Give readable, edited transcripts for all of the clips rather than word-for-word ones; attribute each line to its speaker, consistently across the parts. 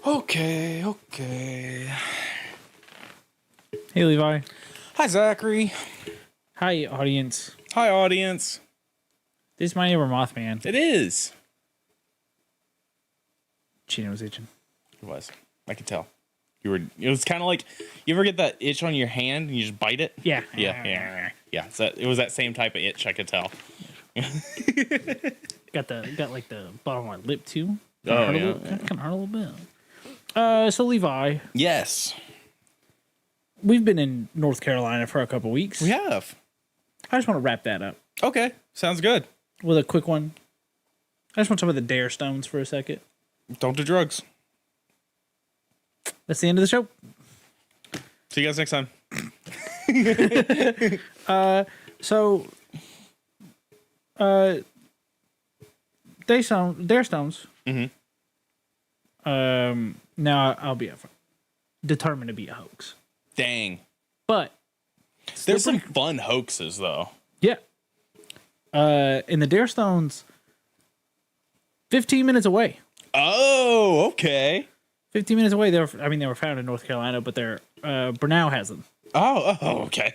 Speaker 1: Okay.
Speaker 2: Hey, Levi.
Speaker 1: Hi, Zachary.
Speaker 2: Hi, audience.
Speaker 1: Hi, audience.
Speaker 2: This is my neighbor Mothman.
Speaker 1: It is.
Speaker 2: Chin was itching.
Speaker 1: It was. I could tell. It was kind of like, you ever get that itch on your hand and you just bite it?
Speaker 2: Yeah.
Speaker 1: Yeah. So it was that same type of itch, I could tell.
Speaker 2: Got like the bottom of my lip too.
Speaker 1: Oh,
Speaker 2: Kind
Speaker 1: yeah.
Speaker 2: of hurt a little bit. So Levi,
Speaker 1: Yes.
Speaker 2: we've been in North Carolina for a couple weeks.
Speaker 1: We have.
Speaker 2: I just want to wrap that up
Speaker 1: Okay. Sounds good.
Speaker 2: with a quick one. I just want to talk about the Dare Stones for a second.
Speaker 1: Don't do drugs.
Speaker 2: That's the end of the show.
Speaker 1: See you guys next time.
Speaker 2: So, Dare Stones.
Speaker 1: Mhm.
Speaker 2: Now I'll be upfront. Determined to be a hoax,
Speaker 1: Dang.
Speaker 2: but
Speaker 1: There's some fun hoaxes, though.
Speaker 2: yeah. In the Dare Stones, 15 minutes away.
Speaker 1: Oh, okay.
Speaker 2: 15 minutes away. They were found in North Carolina, but they're Brunel has them.
Speaker 1: Oh, okay.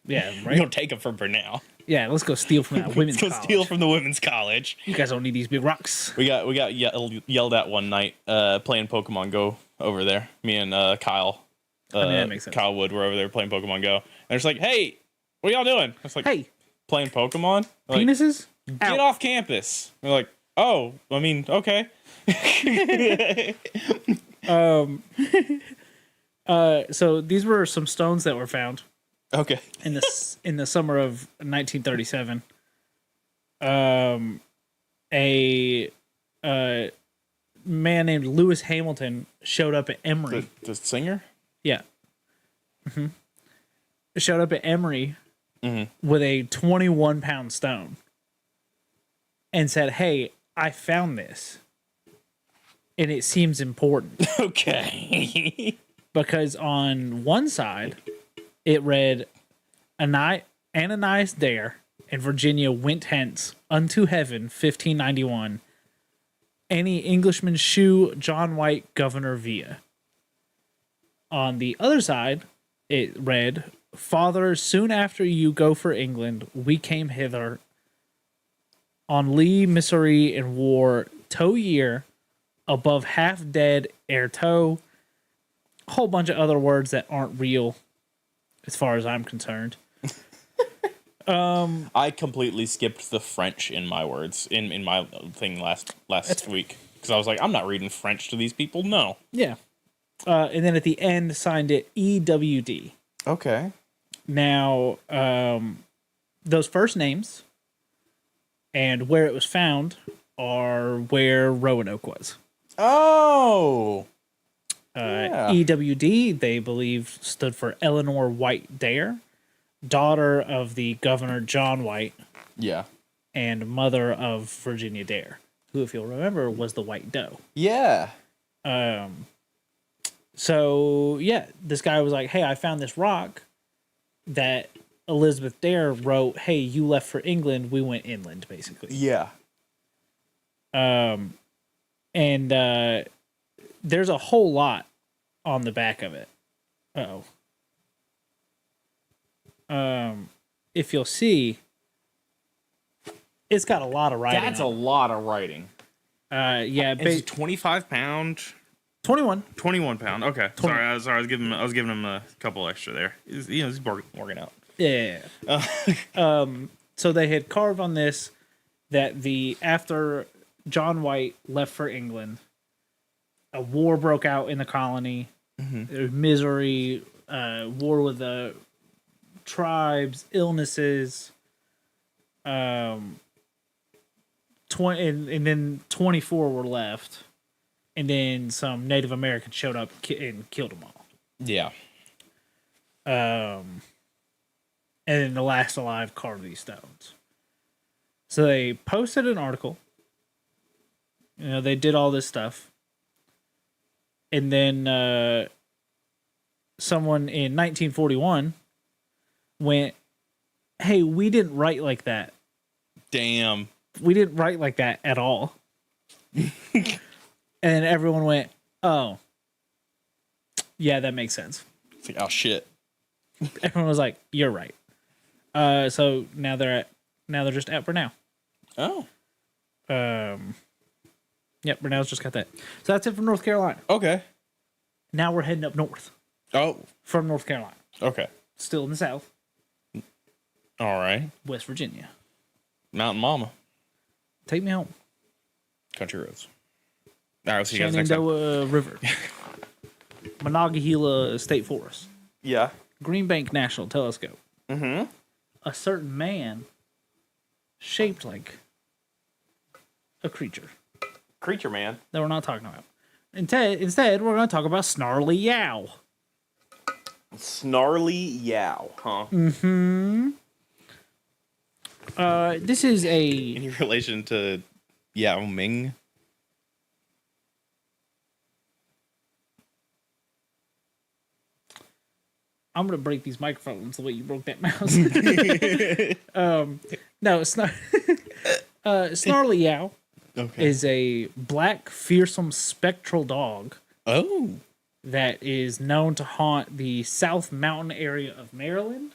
Speaker 2: Yeah,
Speaker 1: Right?
Speaker 2: right.
Speaker 1: You'll take them from Brunel.
Speaker 2: Yeah, let's go steal from that women's
Speaker 1: Let's go
Speaker 2: college.
Speaker 1: steal from the women's college.
Speaker 2: You guys don't need these big rocks.
Speaker 1: We got yelled at one night playing Pokemon Go over there. Me and Kyle.
Speaker 2: that makes sense.
Speaker 1: Kyle Wood were over there playing Pokemon Go. And it's like, hey, what are y'all doing? I was like,
Speaker 2: Hey,
Speaker 1: playing Pokemon? Like,
Speaker 2: penises?
Speaker 1: get
Speaker 2: Out.
Speaker 1: off campus. We're like, oh, I mean, okay.
Speaker 2: So these were some stones that were found
Speaker 1: Okay.
Speaker 2: in the summer of 1937. A man named Lewis Hamilton showed up at Emory.
Speaker 1: The singer?
Speaker 2: Yeah. Showed up at Emory with a 21-pound stone and said, "Hey, I found this, and it seems important."
Speaker 1: Okay.
Speaker 2: Because on one side, it read, Ananias Dare and Virginia went hence unto heaven, 1591. Any Englishman shew John White governor via. On the other side, it read, Father, soon after you go for England, we came hither on Lee, Missouri, in war, tow year, above half dead, ere tow, a whole bunch of other words that aren't real, as far as I'm concerned.
Speaker 1: I completely skipped the French in my words in my thing last week because I was like, I'm not reading French to these people. No.
Speaker 2: Yeah. And then at the end, signed it EWD.
Speaker 1: Okay.
Speaker 2: Now, those first names and where it was found are where Roanoke was.
Speaker 1: Oh. Yeah.
Speaker 2: EWD, they believe, stood for Eleanor White Dare, daughter of the Governor John White
Speaker 1: Yeah.
Speaker 2: and mother of Virginia Dare, who, if you'll remember, was the White Doe.
Speaker 1: Yeah.
Speaker 2: So, yeah, this guy was like, hey, I found this rock that Elizabeth Dare wrote, hey, you left for England, we went inland, basically.
Speaker 1: Yeah.
Speaker 2: And there's a whole lot on the back of it. Uh-oh. If you'll see, it's got a lot of writing.
Speaker 1: That's a lot of writing.
Speaker 2: Yeah,
Speaker 1: It's 25 pound,
Speaker 2: 21.
Speaker 1: 21 pound. Okay. Sorry, I was giving him a couple extra there. He's working out.
Speaker 2: Yeah. So they had carved on this that after John White left for England, a war broke out in the colony. There was misery, war with the tribes, illnesses. And then 24 were left, and then some Native Americans showed up and killed them all.
Speaker 1: Yeah.
Speaker 2: And then the last alive carved these stones. So they posted an article. You know, they did all this stuff. And then someone in 1941 went, hey, we didn't write like that.
Speaker 1: Damn.
Speaker 2: We didn't write like that at all. And everyone went, Oh. Yeah, that makes sense.
Speaker 1: It's like, oh shit.
Speaker 2: Everyone was like, "You're right." So now they're just at Brunel.
Speaker 1: Oh.
Speaker 2: Yep, Brunel's just got that. So that's it from North Carolina.
Speaker 1: Okay.
Speaker 2: Now we're heading up north
Speaker 1: Oh.
Speaker 2: from North Carolina.
Speaker 1: Okay.
Speaker 2: Still in the South.
Speaker 1: All right.
Speaker 2: West Virginia.
Speaker 1: Mountain Mama.
Speaker 2: Take me home.
Speaker 1: Country roads. All right. We'll see you guys next time.
Speaker 2: Shenandoah River. Monongahela State Forest.
Speaker 1: Yeah.
Speaker 2: Green Bank National Telescope.
Speaker 1: Mm-hmm.
Speaker 2: A certain man shaped like a creature
Speaker 1: Creature man.
Speaker 2: that we're not talking about. Instead, we're going to talk about Snarly Yow.
Speaker 1: Snarly Yow, huh?
Speaker 2: This is a...
Speaker 1: Any relation to Yao Ming?
Speaker 2: I'm going to break these microphones the way you broke that mouse. No, it's not. Snarly Yow is a black, fearsome, spectral dog
Speaker 1: Oh.
Speaker 2: that is known to haunt the South Mountain area of Maryland,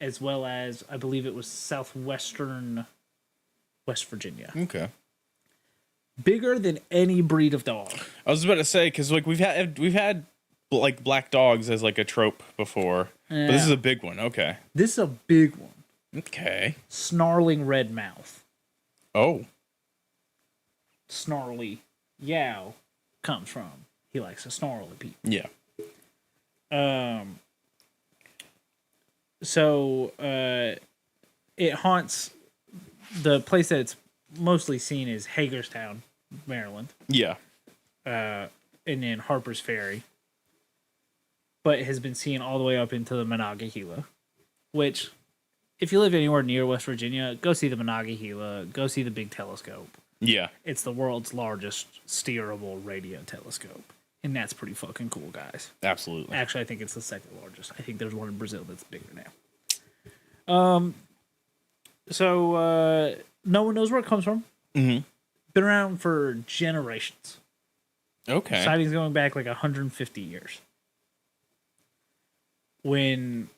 Speaker 2: as well as, I believe it was southwestern West Virginia.
Speaker 1: Okay.
Speaker 2: Bigger than any breed of dog.
Speaker 1: I was about to say, because like we've had like black dogs as like a trope before, but this is a big one. Okay.
Speaker 2: This is a big one.
Speaker 1: Okay.
Speaker 2: Snarling red mouth.
Speaker 1: Oh.
Speaker 2: Snarly Yow comes from. He likes to snarl at people.
Speaker 1: Yeah.
Speaker 2: So it haunts the place that it's mostly seen is Hagerstown, Maryland,
Speaker 1: Yeah.
Speaker 2: and then Harper's Ferry, but has been seen all the way up into the Monongahela, which, if you live anywhere near West Virginia, go see the Monongahela, go see the big telescope.
Speaker 1: Yeah.
Speaker 2: It's the world's largest steerable radio telescope. And that's pretty fucking cool, guys.
Speaker 1: Absolutely.
Speaker 2: Actually, I think it's the second largest. I think there's one in Brazil that's bigger now. So no one knows where it comes from.
Speaker 1: Mm-hmm.
Speaker 2: Been around for generations.
Speaker 1: Okay.
Speaker 2: Sightings going back like 150 years. When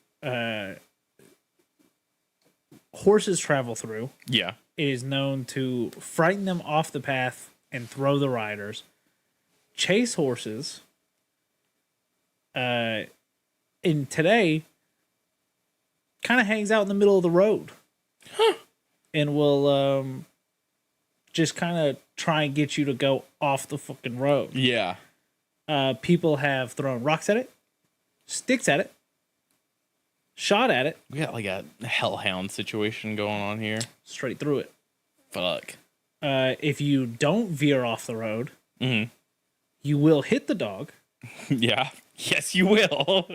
Speaker 2: horses travel through,
Speaker 1: Yeah.
Speaker 2: it is known to frighten them off the path and throw the riders. Chase horses. And today, kind of hangs out in the middle of the road.
Speaker 1: Huh.
Speaker 2: And will just kind of try and get you to go off the fucking road.
Speaker 1: Yeah.
Speaker 2: People have thrown rocks at it, sticks at it, shot at it.
Speaker 1: We got like a hellhound situation going on here.
Speaker 2: Straight through it.
Speaker 1: Fuck.
Speaker 2: If you don't veer off the road,
Speaker 1: Mm-hmm.
Speaker 2: you will hit the dog.
Speaker 1: Yeah. Yes, you will.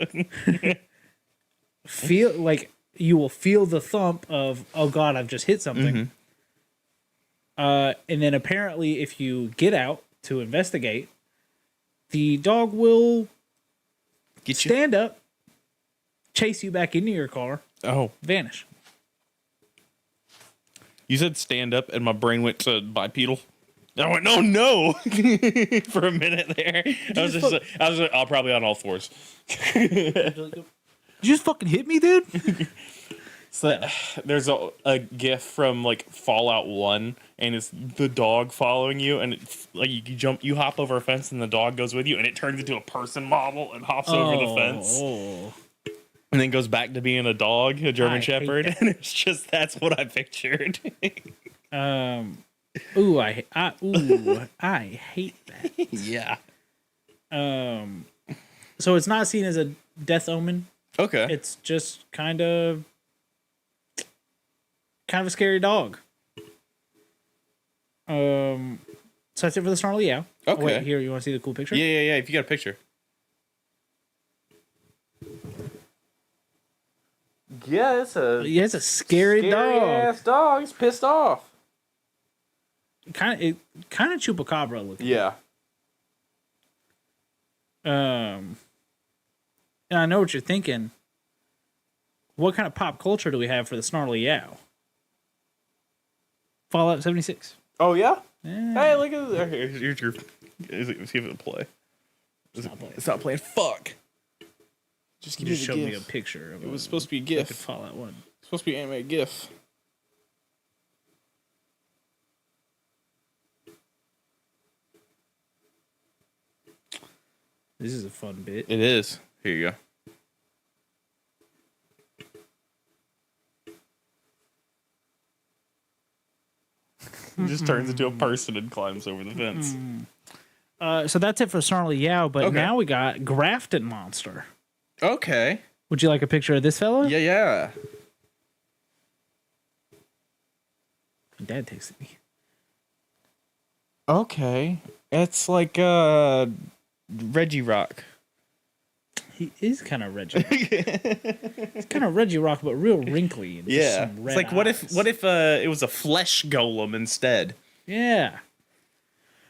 Speaker 2: You will feel the thump of, oh God, I've just hit something. And then apparently if you get out to investigate, the dog will stand up, chase you back into your car, vanish.
Speaker 1: You said stand up, and my brain went to bipedal. I went, no, for a minute there. I was like, I'll probably on all fours.
Speaker 2: Did you just fucking hit me, dude?
Speaker 1: So there's a gif from like Fallout 1, and it's the dog following you, and it's like you hop over a fence, and the dog goes with you, and it turns into a person model and hops over the fence, and then goes back to being a dog, a German Shepherd, and it's just that's what I pictured.
Speaker 2: Ooh, I hate that.
Speaker 1: Yeah.
Speaker 2: So it's not seen as a death omen.
Speaker 1: Okay.
Speaker 2: It's just kind of a scary dog. So that's it for the Snarly Yow.
Speaker 1: Okay.
Speaker 2: Oh, wait, here, you want to see the cool picture?
Speaker 1: Yeah. If you got a picture. Yeah, it's
Speaker 2: a scary dog.
Speaker 1: ass dog. He's pissed off.
Speaker 2: Kind of chupacabra looking.
Speaker 1: Yeah.
Speaker 2: And I know what you're thinking. What kind of pop culture do we have for the Snarly Yow? Fallout 76.
Speaker 1: Oh yeah.
Speaker 2: Yeah.
Speaker 1: Hey, look at this. Here's your. See if it'll play. Stop playing. Fuck. Just
Speaker 2: You
Speaker 1: give
Speaker 2: just
Speaker 1: me
Speaker 2: showed
Speaker 1: the
Speaker 2: me a
Speaker 1: GIF.
Speaker 2: picture of
Speaker 1: It was supposed to be a GIF.
Speaker 2: Fallout 1.
Speaker 1: It's supposed to be an animated GIF.
Speaker 2: This is a fun bit.
Speaker 1: It is. Here you go. It just turns into a person and climbs over the fence.
Speaker 2: So that's it for Snarly Yow, but
Speaker 1: Okay.
Speaker 2: now we got Grafton Monster.
Speaker 1: Okay.
Speaker 2: Would you like a picture of this fella?
Speaker 1: Yeah.
Speaker 2: My dad texted me.
Speaker 1: Okay. It's like Reggie Rock.
Speaker 2: He is kind of Reggie. He's kind of Reggie Rock, but real wrinkly. And just
Speaker 1: Yeah.
Speaker 2: some
Speaker 1: It's
Speaker 2: red
Speaker 1: like what if
Speaker 2: eyes.
Speaker 1: it was a flesh golem instead?
Speaker 2: Yeah.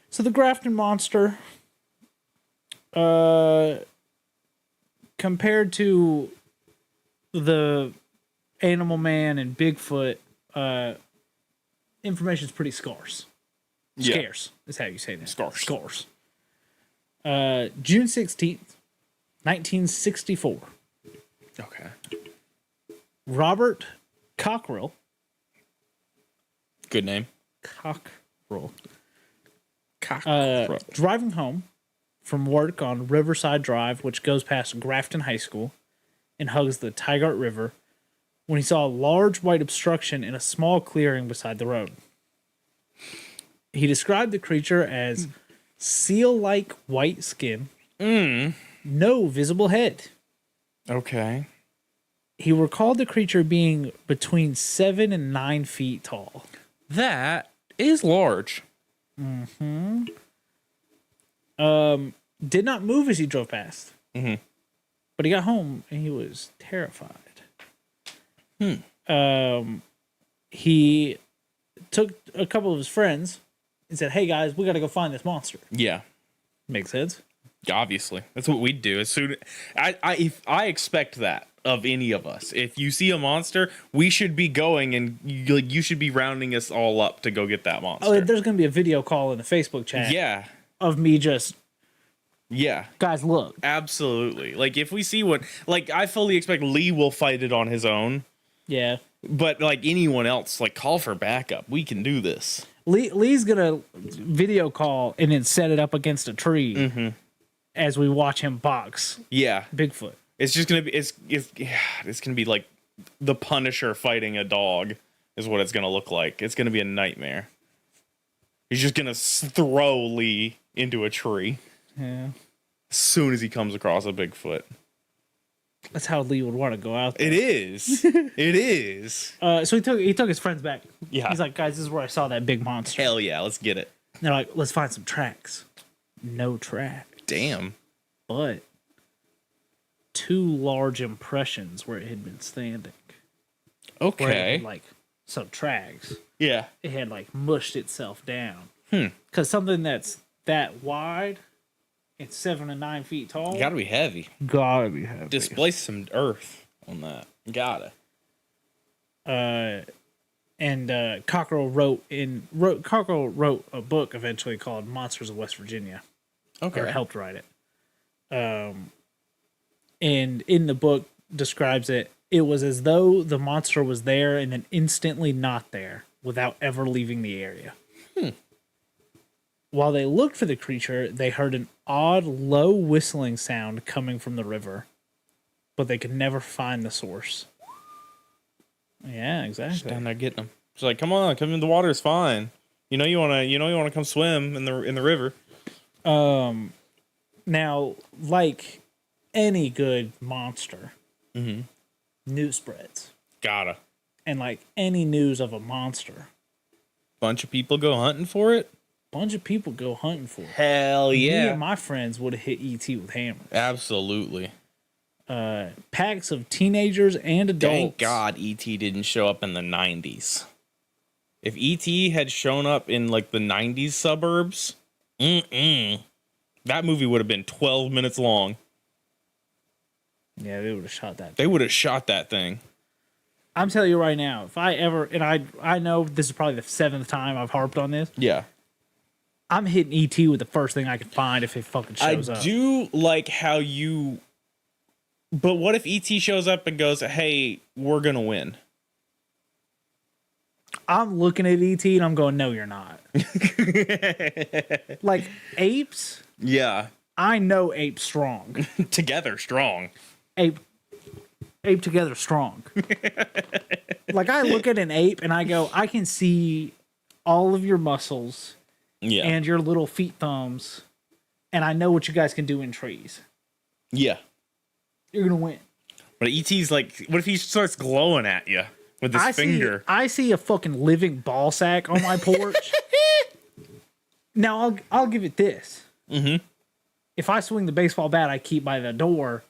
Speaker 2: So the Grafton Monster, compared to the Animal Man and Bigfoot, information's pretty scarce.
Speaker 1: Yeah.
Speaker 2: Scarce is how you say that.
Speaker 1: Scarce.
Speaker 2: Scarce. June 16th, 1964.
Speaker 1: Okay.
Speaker 2: Robert Cockrell.
Speaker 1: Good name.
Speaker 2: Cockrell.
Speaker 1: Cockroach.
Speaker 2: Driving home from work on Riverside Drive, which goes past Grafton High School and hugs the Tigard River, when he saw a large white obstruction in a small clearing beside the road. He described the creature as seal-like white skin, no visible head.
Speaker 1: Okay.
Speaker 2: He recalled the creature being between 7 and 9 feet tall.
Speaker 1: That is large.
Speaker 2: Did not move as he drove past.
Speaker 1: Mhm.
Speaker 2: But he got home and he was terrified. He took a couple of his friends and said, "Hey guys, we got to go find this monster."
Speaker 1: Yeah.
Speaker 2: Makes sense.
Speaker 1: Obviously, that's what we'd do. As soon, I expect that of any of us. If you see a monster, we should be going, and you should be rounding us all up to go get that monster.
Speaker 2: Oh, there's going to be a video call in the Facebook chat
Speaker 1: Yeah,
Speaker 2: of me just,
Speaker 1: yeah,
Speaker 2: guys, look.
Speaker 1: absolutely. Like if we see one, like I fully expect Lee will fight it on his own.
Speaker 2: Yeah.
Speaker 1: But like anyone else, like call for backup. We can do this.
Speaker 2: Lee's going to video call and then set it up against a tree as we watch him box
Speaker 1: Yeah,
Speaker 2: Bigfoot.
Speaker 1: it's just gonna be it's gonna be like the Punisher fighting a dog is what it's gonna look like. It's gonna be a nightmare. He's just gonna throw Lee into a tree
Speaker 2: Yeah.
Speaker 1: as soon as he comes across a Bigfoot.
Speaker 2: That's how Lee would want to go out there.
Speaker 1: It is. It is.
Speaker 2: So he took his friends back.
Speaker 1: Yeah.
Speaker 2: He's like, guys, this is where I saw that big monster.
Speaker 1: Hell yeah, let's get it.
Speaker 2: And they're like, let's find some tracks. No track.
Speaker 1: Damn.
Speaker 2: But 2 large impressions where it had been standing. Where it
Speaker 1: Okay.
Speaker 2: had, like, some tracks.
Speaker 1: Yeah.
Speaker 2: It had, like, mushed itself down. Because something that's that wide and 7 to 9 feet tall.
Speaker 1: Gotta be heavy.
Speaker 2: Gotta be heavy.
Speaker 1: Displace some earth on that. Gotta.
Speaker 2: Cockrell wrote a book eventually called Monsters of West Virginia.
Speaker 1: Okay.
Speaker 2: Or helped write it. And in the book describes it was as though the monster was there and then instantly not there without ever leaving the area. While they looked for the creature, they heard an odd, low whistling sound coming from the river, but they could never find the source. Yeah, exactly.
Speaker 1: Down there getting them. It's like, come on, come in. The water's fine. You know you wanna come swim in the river.
Speaker 2: Now, like any good monster, news spreads.
Speaker 1: Gotta.
Speaker 2: And like any news of a monster,
Speaker 1: Bunch of people go hunting for it.
Speaker 2: bunch of people go hunting for it.
Speaker 1: Hell
Speaker 2: Me
Speaker 1: yeah.
Speaker 2: and my friends would have hit ET with hammers.
Speaker 1: Absolutely.
Speaker 2: Packs of teenagers and adults.
Speaker 1: Thank God E.T. didn't show up in the 90s. If E.T. had shown up in like the 90s suburbs, that movie would have been 12 minutes long.
Speaker 2: Yeah, they would have shot that.
Speaker 1: They would have shot that thing.
Speaker 2: I'm telling you right now, if I ever, and I know this is probably the 7th time I've harped on this,
Speaker 1: Yeah.
Speaker 2: I'm hitting ET with the first thing I can find if it fucking shows up.
Speaker 1: I do like how you. But what if ET shows up and goes, "Hey, we're gonna win"?
Speaker 2: I'm looking at ET and I'm going, no, you're not. Like apes,
Speaker 1: Yeah,
Speaker 2: I know ape strong.
Speaker 1: together strong.
Speaker 2: Ape together strong. Like I look at an ape and I go, I can see all of your muscles
Speaker 1: Yeah,
Speaker 2: and your little feet thumbs, and I know what you guys can do in trees.
Speaker 1: yeah.
Speaker 2: You're gonna win.
Speaker 1: But ET's like, what if he starts glowing at you with his finger?
Speaker 2: I see a fucking living ball sack on my porch. Now I'll give it this.
Speaker 1: Mm-hmm.
Speaker 2: If I swing the baseball bat I keep by the door,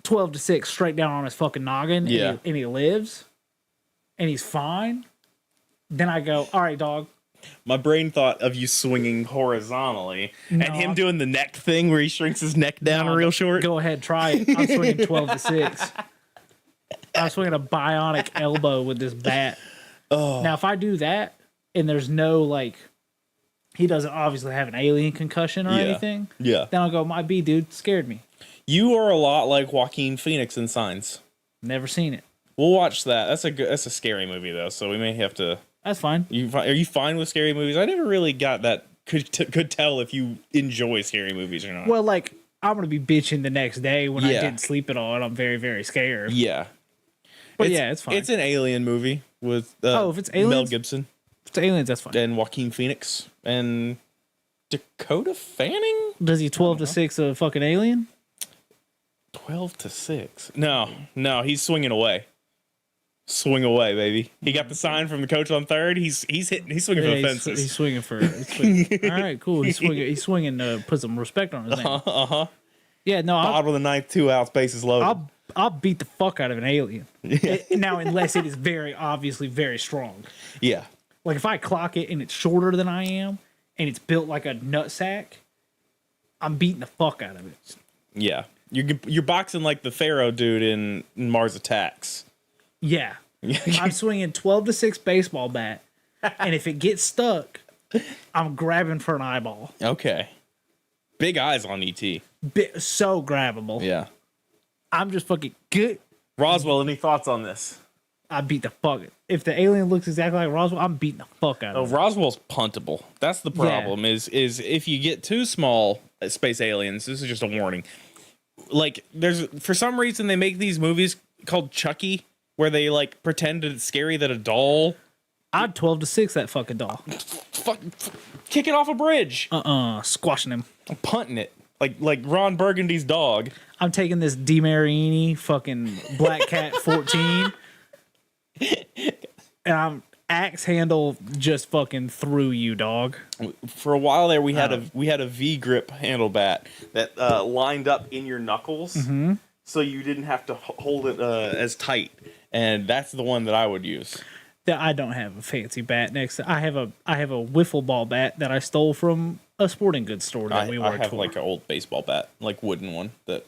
Speaker 2: 12-6 straight down on his fucking noggin,
Speaker 1: Yeah.
Speaker 2: and he lives, and he's fine, then I go, all right, dog.
Speaker 1: My brain thought of you swinging horizontally
Speaker 2: No,
Speaker 1: and him doing the neck thing where he shrinks his neck down real short.
Speaker 2: Go ahead, try it. I'm swinging 12-6. I'm swinging a bionic elbow with this bat.
Speaker 1: Oh,
Speaker 2: Now, if I do that, and there's no, like, he doesn't obviously have an alien concussion or anything,
Speaker 1: yeah.
Speaker 2: then I'll go, my B dude scared me.
Speaker 1: You are a lot like Joaquin Phoenix in Signs.
Speaker 2: Never seen it.
Speaker 1: We'll watch that. That's a scary movie though, so we may have to.
Speaker 2: That's fine.
Speaker 1: Are you fine with scary movies? I never really got that. Could tell if you enjoy scary movies or not.
Speaker 2: Well, like, I'm going to be bitching the next day when I
Speaker 1: Yeah.
Speaker 2: didn't sleep at all, and I'm very, very scared.
Speaker 1: Yeah,
Speaker 2: But yeah, it's fine.
Speaker 1: It's an alien movie with
Speaker 2: if it's
Speaker 1: Mel
Speaker 2: aliens?
Speaker 1: Gibson
Speaker 2: If it's aliens, that's fine.
Speaker 1: and Joaquin Phoenix and Dakota Fanning.
Speaker 2: Does he 12-6 a fucking alien?
Speaker 1: 12-6. No, he's swinging away. Swing away, baby. He got the sign from the coach on third. He's swinging for the fences.
Speaker 2: He's swinging for. All right, cool. He's swinging to put some respect on his name.
Speaker 1: Uh-huh.
Speaker 2: Yeah, no,
Speaker 1: Bottom of the ninth, 2 outs, bases loaded.
Speaker 2: I'll beat the fuck out of an alien. Now, unless it is very obviously very strong.
Speaker 1: Yeah.
Speaker 2: Like if I clock it and it's shorter than I am, and it's built like a nutsack, I'm beating the fuck out of it.
Speaker 1: Yeah. You're boxing like the Pharaoh dude in Mars Attacks.
Speaker 2: Yeah. I'm swinging 12-6 baseball bat, and if it gets stuck, I'm grabbing for an eyeball.
Speaker 1: Okay. Big eyes on ET.
Speaker 2: So grabbable.
Speaker 1: Yeah.
Speaker 2: I'm just fucking good.
Speaker 1: Roswell, any thoughts on this?
Speaker 2: I beat the fuck. If the alien looks exactly like Roswell, I'm beating the fuck out
Speaker 1: Oh,
Speaker 2: of it.
Speaker 1: Roswell's puntable. That's the problem. Is if you get too small space aliens, this is just a warning. Like for some reason they make these movies called Chucky where they like pretend it's scary that a doll
Speaker 2: I'd 12-6 that fucking doll.
Speaker 1: kick it off a bridge.
Speaker 2: Squashing him.
Speaker 1: I'm punting it. Like Ron Burgundy's dog.
Speaker 2: I'm taking this DeMarini fucking Black Cat 14 and I'm axe handle just fucking through you, dog.
Speaker 1: For a while there, we had a V grip handle bat that lined up in your knuckles, so you didn't have to hold it as tight. And that's the one that I would use.
Speaker 2: I don't have a fancy bat next. I have a wiffle ball bat that I stole from a sporting goods store that we
Speaker 1: I
Speaker 2: worked
Speaker 1: have
Speaker 2: for.
Speaker 1: like an old baseball bat, like wooden one. That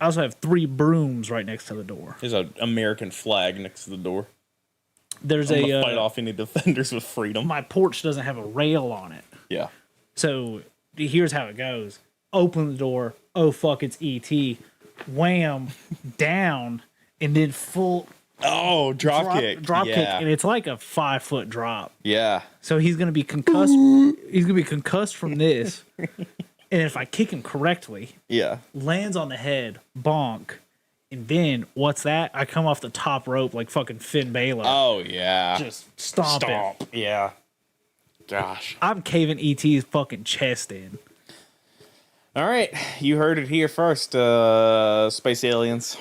Speaker 2: I also have 3 brooms right next to the door.
Speaker 1: there's an American flag next to the door.
Speaker 2: There's
Speaker 1: I'm gonna fight off any defenders with freedom.
Speaker 2: my porch doesn't have a rail on it.
Speaker 1: Yeah.
Speaker 2: So here's how it goes. Open the door. Oh, fuck, it's ET. Wham, down, and then full
Speaker 1: Oh, drop kick.
Speaker 2: Drop kick.
Speaker 1: Yeah.
Speaker 2: And it's like a 5-foot drop.
Speaker 1: Yeah.
Speaker 2: So he's going to be concussed. He's going to be concussed from this. And if I kick him correctly,
Speaker 1: Yeah.
Speaker 2: lands on the head, bonk. And then, what's that? I come off the top rope like fucking Finn Balor.
Speaker 1: Oh yeah.
Speaker 2: Just stomp it.
Speaker 1: Yeah. Gosh.
Speaker 2: I'm caving ET's fucking chest in.
Speaker 1: All right, you heard it here first, space aliens.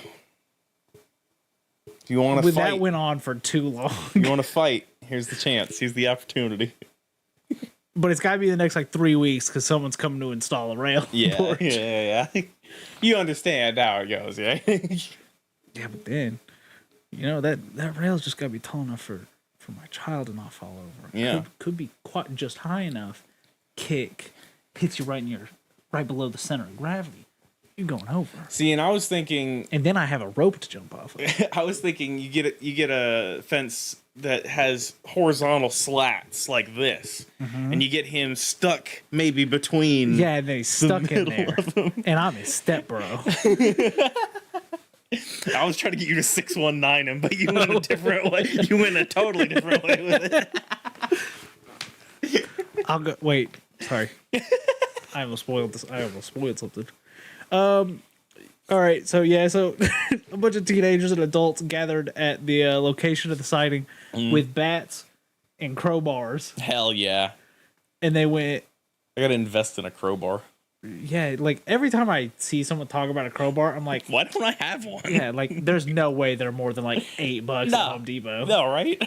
Speaker 1: If you want to fight,
Speaker 2: That went on for too long.
Speaker 1: you want to fight, here's the chance. Here's the opportunity.
Speaker 2: But it's got to be the next like 3 weeks because someone's coming to install a rail.
Speaker 1: Yeah, yeah. You understand how it goes, yeah?
Speaker 2: Yeah, but then, you know, that rail's just got to be tall enough for my child to not fall over.
Speaker 1: Yeah.
Speaker 2: Could be quite just high enough. Kick. Hits you right below the center of gravity. You going over?
Speaker 1: See, and I was thinking,
Speaker 2: And then I have a rope to jump off of.
Speaker 1: I was thinking you get a fence that has horizontal slats like this, and you get him stuck maybe between.
Speaker 2: Yeah, and then he's stuck in there. And I'm his step bro.
Speaker 1: I was trying to get you to 619 him, but you went a different way. You went a totally different way with it.
Speaker 2: I'll go. Wait, sorry. I almost spoiled this. I almost spoiled something. All right, so a bunch of teenagers and adults gathered at the location of the sighting with bats and crowbars,
Speaker 1: Hell yeah!
Speaker 2: and they went.
Speaker 1: I gotta invest in a crowbar.
Speaker 2: Yeah, like every time I see someone talk about a crowbar, I'm like,
Speaker 1: Why don't I have one?
Speaker 2: yeah, like there's no way they're more than like $8 at Home Depot.
Speaker 1: No, right?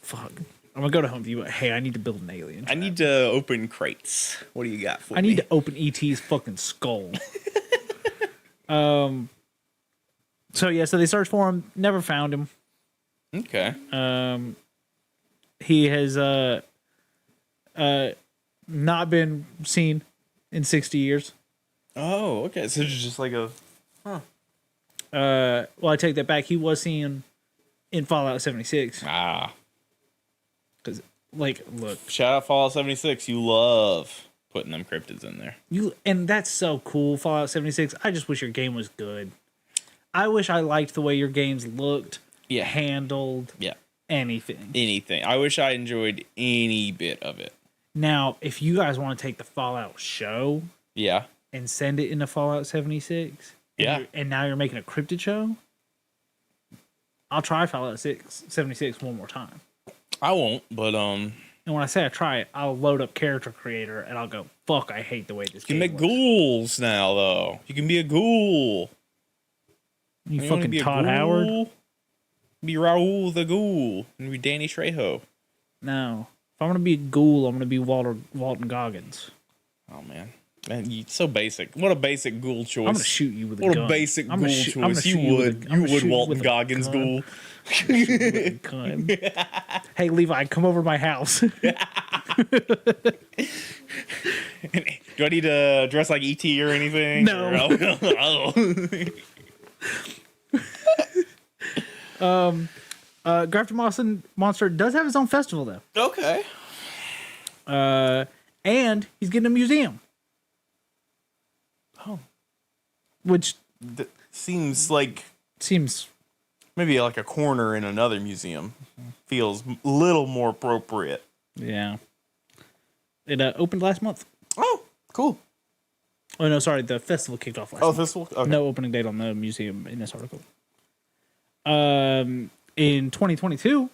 Speaker 2: Fuck. I'm gonna go to Home Depot. Hey, I need to build an alien trap.
Speaker 1: I need to open crates. What do you got for me?
Speaker 2: I need to open ET's fucking skull. So they searched for him, never found him.
Speaker 1: Okay.
Speaker 2: He has not been seen in 60 years.
Speaker 1: Oh, okay. So it's just like a.
Speaker 2: Well, I take that back. He was seen in Fallout 76.
Speaker 1: Ah.
Speaker 2: Because, like, look,
Speaker 1: Shout out Fallout 76. You love putting them cryptids in there.
Speaker 2: and that's so cool, Fallout 76. I just wish your game was good. I wish I liked the way your games looked,
Speaker 1: Yeah.
Speaker 2: handled,
Speaker 1: Yeah.
Speaker 2: anything.
Speaker 1: Anything. I wish I enjoyed any bit of it.
Speaker 2: Now, if you guys want to take the Fallout show
Speaker 1: Yeah.
Speaker 2: and send it into Fallout 76,
Speaker 1: Yeah.
Speaker 2: and now you're making a cryptid show, I'll try Fallout 76 one more time.
Speaker 1: I won't, but
Speaker 2: And when I say I try it, I'll load up Character Creator and I'll go, fuck, I hate the way this
Speaker 1: you can
Speaker 2: game
Speaker 1: make
Speaker 2: looks.
Speaker 1: ghouls now though. You can be a ghoul.
Speaker 2: You
Speaker 1: wanna
Speaker 2: fucking
Speaker 1: be a
Speaker 2: Todd
Speaker 1: ghoul?
Speaker 2: Howard?
Speaker 1: Be Raoul the Ghoul. And be Danny Trejo.
Speaker 2: No. If I'm going to be a ghoul, I'm going to be Walton Goggins.
Speaker 1: Oh man. Man, you so basic. What a basic ghoul choice.
Speaker 2: I'm going to shoot you with a
Speaker 1: What
Speaker 2: gun.
Speaker 1: a basic
Speaker 2: I'm
Speaker 1: ghoul
Speaker 2: gonna shoot- I'm gonna
Speaker 1: choice.
Speaker 2: shoot
Speaker 1: You
Speaker 2: with
Speaker 1: would.
Speaker 2: a- I'm
Speaker 1: You
Speaker 2: gonna
Speaker 1: would
Speaker 2: shoot
Speaker 1: Walton
Speaker 2: with a
Speaker 1: Goggins
Speaker 2: gun.
Speaker 1: ghoul.
Speaker 2: Gun. Hey, Levi, come over to my house.
Speaker 1: Do I need to dress like ET or anything?
Speaker 2: No. Grafton Monster does have his own festival, though.
Speaker 1: Okay.
Speaker 2: And he's getting a museum.
Speaker 1: Oh.
Speaker 2: Which
Speaker 1: That seems like
Speaker 2: seems...
Speaker 1: maybe like a corner in another museum. Feels a little more appropriate.
Speaker 2: Yeah. It opened last month.
Speaker 1: Oh, cool.
Speaker 2: Oh, no, sorry. The festival kicked off last
Speaker 1: Oh,
Speaker 2: month.
Speaker 1: this will. Okay.
Speaker 2: No opening date on the museum in this article. In 2022,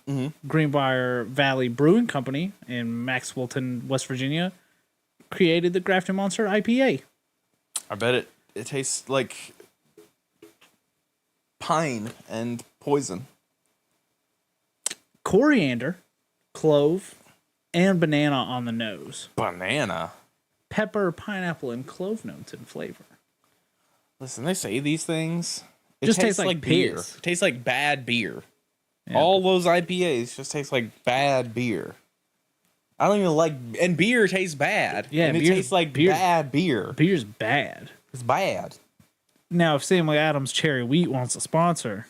Speaker 2: Greenbrier Valley Brewing Company in Maxwellton, West Virginia, created the Grafton Monster IPA.
Speaker 1: I bet it tastes like pine and poison.
Speaker 2: Coriander, clove, and banana on the nose.
Speaker 1: Banana.
Speaker 2: Pepper, pineapple, and clove notes in flavor.
Speaker 1: Listen, they say these things. It
Speaker 2: Just tastes like
Speaker 1: beer.
Speaker 2: piss.
Speaker 1: It tastes like bad beer.
Speaker 2: Yeah.
Speaker 1: All those IPAs just taste like bad beer. I don't even like, and beer tastes bad.
Speaker 2: Yeah,
Speaker 1: and it
Speaker 2: beer-
Speaker 1: tastes like
Speaker 2: beer-
Speaker 1: bad beer.
Speaker 2: Beer's bad.
Speaker 1: It's bad.
Speaker 2: Now, if Samuel Adams Cherry Wheat wants a sponsor,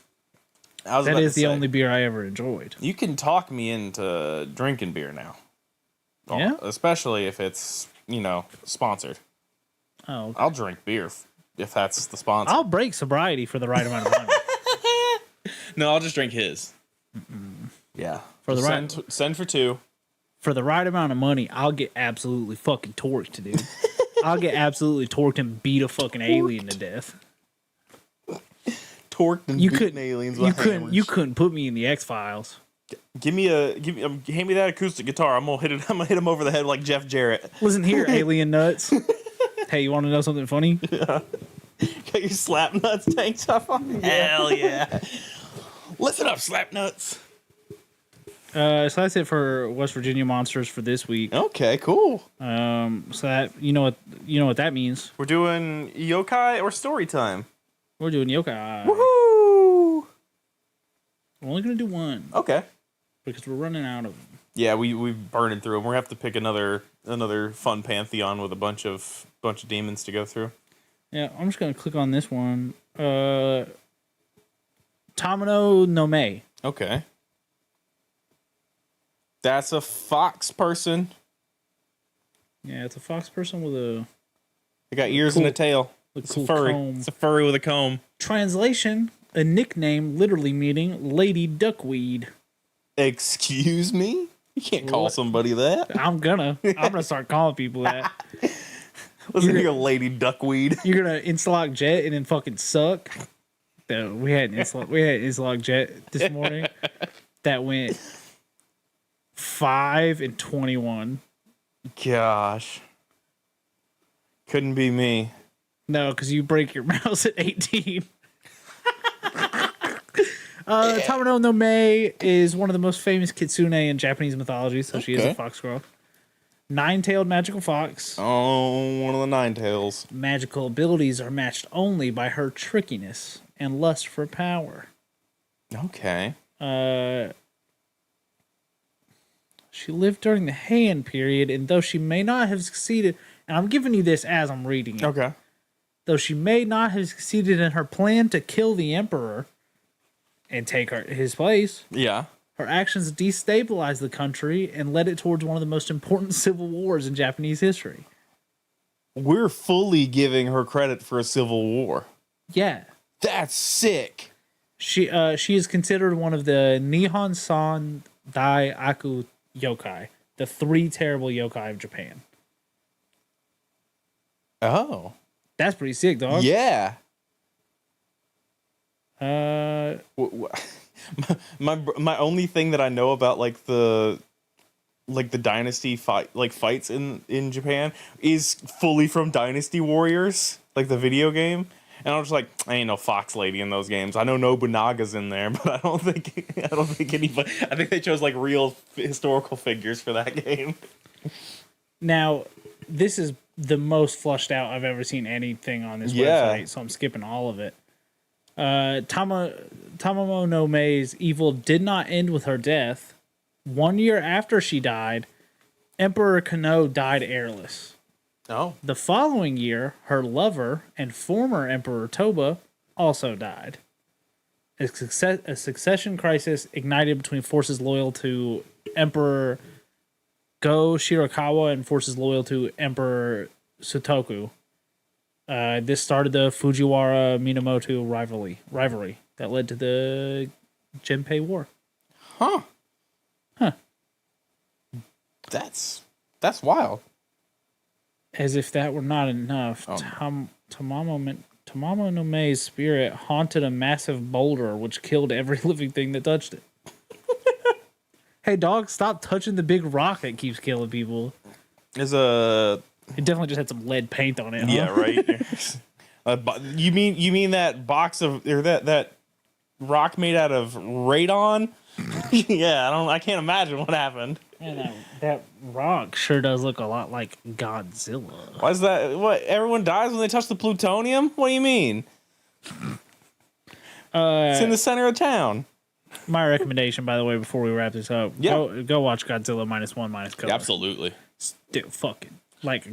Speaker 1: I was
Speaker 2: that
Speaker 1: about to
Speaker 2: is the
Speaker 1: say,
Speaker 2: only beer I ever enjoyed.
Speaker 1: You can talk me into drinking beer now.
Speaker 2: Yeah?
Speaker 1: Especially if it's, sponsored.
Speaker 2: Oh, okay.
Speaker 1: I'll drink beer if that's the sponsor.
Speaker 2: I'll break sobriety for the right amount of money.
Speaker 1: No, I'll just drink his. Yeah.
Speaker 2: For the
Speaker 1: send for two.
Speaker 2: For the right amount of money, I'll get absolutely fucking torqued, dude. I'll get absolutely torqued and beat a fucking alien to death.
Speaker 1: Torqued and beating aliens with hammers.
Speaker 2: You couldn't put me in the X-Files.
Speaker 1: Hand me that acoustic guitar. I'm gonna hit him over the head like Jeff Jarrett.
Speaker 2: Listen here, alien nuts. Hey, you want to know something funny?
Speaker 1: Got your slap nuts tank top on? Hell yeah. Listen up, slap nuts.
Speaker 2: So that's it for West Virginia Monsters for this week.
Speaker 1: Okay, cool.
Speaker 2: So that you know what that means.
Speaker 1: We're doing yokai or story time.
Speaker 2: We're doing yokai.
Speaker 1: Woohoo!
Speaker 2: We're only gonna do one
Speaker 1: Okay.
Speaker 2: because we're running out of them.
Speaker 1: Yeah, we've burned through them. We're gonna have to pick another fun pantheon with a bunch of demons to go through.
Speaker 2: Yeah, I'm just gonna click on this one. Tamino no Mae.
Speaker 1: Okay. That's a fox person.
Speaker 2: Yeah, it's a fox person with a
Speaker 1: They got ears and a tail.
Speaker 2: with
Speaker 1: It's
Speaker 2: cool
Speaker 1: a furry.
Speaker 2: comb.
Speaker 1: It's a furry with a comb.
Speaker 2: Translation: a nickname literally meaning Lady Duckweed.
Speaker 1: Excuse me? You can't call somebody that.
Speaker 2: I'm gonna start calling people that.
Speaker 1: Listen here, Lady Duckweed.
Speaker 2: You're gonna Instalock Jet and then fucking suck. No, we had an Instalock Jet this morning that went 5-21.
Speaker 1: Gosh. Couldn't be me.
Speaker 2: No, because you break your mouse at 18. Tamino no Mae is one of the most famous kitsune in Japanese mythology, so she is a fox girl. Nine-tailed magical fox.
Speaker 1: Oh, one of the nine tails.
Speaker 2: Magical abilities are matched only by her trickiness and lust for power.
Speaker 1: Okay.
Speaker 2: She lived during the Heian period, and though she may not have succeeded, and I'm giving you this as I'm reading it.
Speaker 1: Okay.
Speaker 2: Though she may not have succeeded in her plan to kill the emperor and take his place,
Speaker 1: Yeah.
Speaker 2: her actions destabilized the country and led it towards one of the most important civil wars in Japanese history.
Speaker 1: We're fully giving her credit for a civil war.
Speaker 2: Yeah.
Speaker 1: That's sick.
Speaker 2: She is considered one of the Nihon San Dai Aku yokai, the 3 terrible yokai of Japan.
Speaker 1: Oh.
Speaker 2: That's pretty sick, dog.
Speaker 1: Yeah.
Speaker 2: Uh,
Speaker 1: my only thing that I know about the dynasty fights in Japan is fully from Dynasty Warriors, like the video game. And I was just like, I ain't no fox lady in those games. I know Nobunaga's in there, but I don't think anybody. I think they chose like real historical figures for that game.
Speaker 2: Now, this is the most flushed out I've ever seen anything on this website, so I'm skipping all of it. Tamamo no Mae's evil did not end with her death. 1 year after she died, Emperor Kano died heirless.
Speaker 1: Oh.
Speaker 2: The following year, her lover and former Emperor Toba also died. A succession crisis ignited between forces loyal to Emperor Go Shirakawa and forces loyal to Emperor Sutoku. This started the Fujiwara-Minamoto rivalry that led to the Genpei War.
Speaker 1: Huh. That's wild.
Speaker 2: As if that were not enough, Tamamo no Mae's spirit haunted a massive boulder which killed every living thing that touched it. Hey, dog, stop touching the big rock that keeps killing people.
Speaker 1: It
Speaker 2: definitely just had some lead paint on it. Huh?
Speaker 1: Yeah, right. You mean that box of or that rock made out of radon? Yeah, I can't imagine what happened.
Speaker 2: Man, that rock sure does look a lot like Godzilla.
Speaker 1: Why is that? What, everyone dies when they touch the plutonium? What do you mean? It's in the center of town.
Speaker 2: My recommendation, by the way, before we wrap this up, go watch Godzilla -1 Color.
Speaker 1: Absolutely.
Speaker 2: Dude, fucking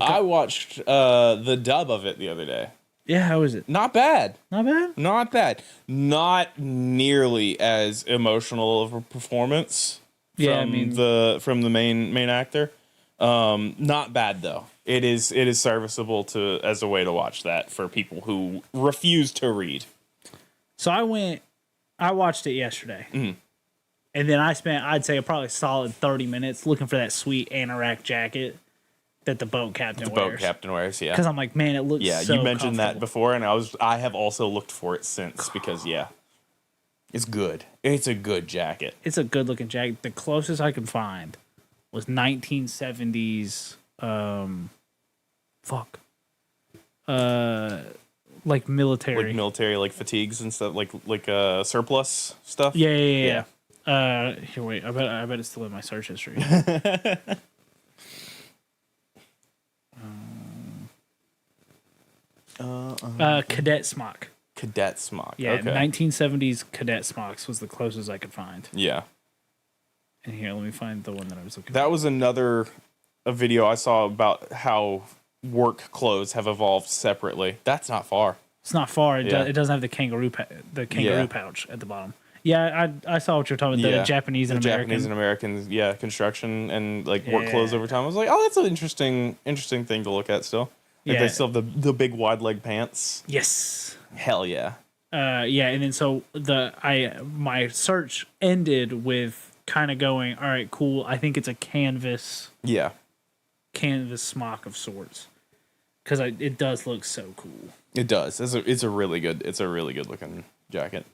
Speaker 1: I watched the dub of it the other day.
Speaker 2: Yeah, how is it?
Speaker 1: Not bad.
Speaker 2: Not bad?
Speaker 1: Not bad. Not nearly as emotional of a performance from the main actor. Not bad though. It is serviceable as a way to watch that for people who refuse to read.
Speaker 2: So I watched it yesterday.
Speaker 1: Mm-hmm.
Speaker 2: And then I spent, I'd say, probably a solid 30 minutes looking for that sweet anorak jacket that the boat captain wears.
Speaker 1: Yeah.
Speaker 2: Because I'm like, man, it looks so
Speaker 1: you mentioned that before, and I have also looked for it since because it's good. It's a good jacket.
Speaker 2: It's a good looking jacket. The closest I could find was 1970s like military.
Speaker 1: Like fatigues and stuff, like surplus stuff.
Speaker 2: Yeah. Here, wait. I bet it's still in my search history. Cadet smock.
Speaker 1: Cadet smock.
Speaker 2: Yeah,
Speaker 1: okay.
Speaker 2: 1970s cadet smocks was the closest I could find.
Speaker 1: Yeah.
Speaker 2: And here, let me find the one that I was looking
Speaker 1: for. That was a video I saw about how work clothes have evolved separately. That's not far.
Speaker 2: It's not far.
Speaker 1: Yeah.
Speaker 2: It doesn't have the kangaroo
Speaker 1: Yeah.
Speaker 2: pouch at the bottom. Yeah, I saw what you're talking about. The Japanese and American.
Speaker 1: Japanese and American, construction and like work clothes over time. I was like, oh, that's an interesting thing to look at still. Like they still have the big wide leg pants.
Speaker 2: Yes.
Speaker 1: Hell yeah.
Speaker 2: And then so my search ended with kind of going, all right, cool. I think it's a canvas smock of sorts, because it does look so cool.
Speaker 1: It does. It's a really good looking jacket.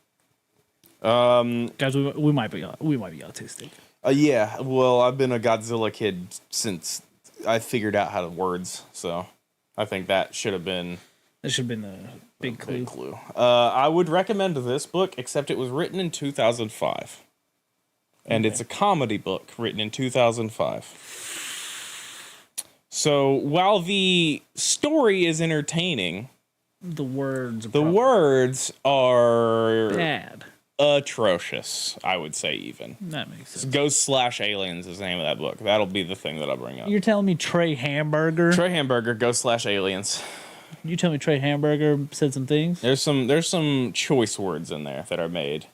Speaker 2: Guys, we might be autistic.
Speaker 1: Yeah. Well, I've been a Godzilla kid since I figured out how to words, so I think that should have been.
Speaker 2: That should have been the big clue.
Speaker 1: I would recommend this book, except it was written in 2005. And it's a comedy book written in 2005. So while the story is entertaining,
Speaker 2: the words
Speaker 1: are
Speaker 2: bad.
Speaker 1: Atrocious, I would say even.
Speaker 2: That makes sense.
Speaker 1: Ghost/Aliens is the name of that book. That'll be the thing that I'll bring up.
Speaker 2: You're telling me Trey Hamburger?
Speaker 1: Ghost/Aliens.
Speaker 2: You tell me Trey Hamburger said some ththings?
Speaker 1: There's some choice words in there that are made,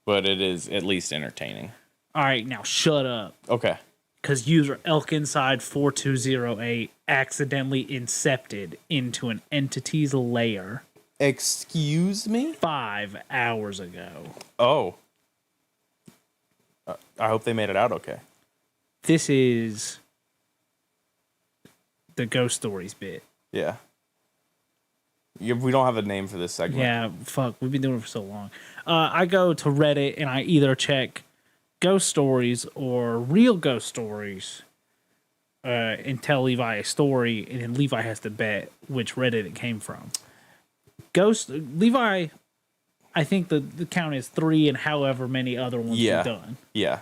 Speaker 1: but it is at least entertaining.
Speaker 2: All right, now shut up.
Speaker 1: Okay.
Speaker 2: Because user ElkInside4208 accidentally incepted into an entity's lair.
Speaker 1: Excuse me?
Speaker 2: 5 hours ago.
Speaker 1: Oh. I hope they made it out okay.
Speaker 2: This is the Ghost Stories bit.
Speaker 1: Yeah. We don't have a name for this segment.
Speaker 2: Yeah, fuck. We've been doing it for so long. I go to Reddit and I either check ghost stories or real ghost stories and tell Levi a story, and then Levi has to bet which Reddit it came from. Levi, I think the count is 3 and however many other ones we've done.
Speaker 1: Yeah.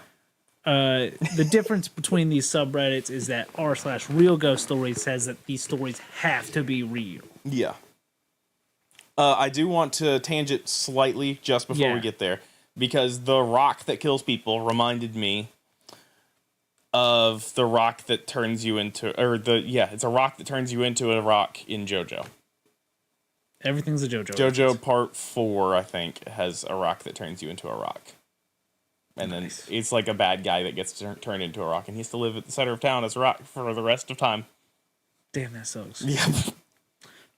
Speaker 2: The difference between these subreddits is that r/real ghost stories says that these stories have to be real.
Speaker 1: Yeah. I do want to tangent slightly just before we get there, because the rock that kills people reminded me of the rock that turns you into, it's a rock that turns you into a rock in JoJo.
Speaker 2: Everything's a JoJo.
Speaker 1: JoJo Part 4, I think, has a rock that turns you into a rock. And then it's like a bad guy that gets turned into a rock, and he has to live at the center of town as a rock for the rest of time.
Speaker 2: Damn, that sucks.
Speaker 1: Yeah.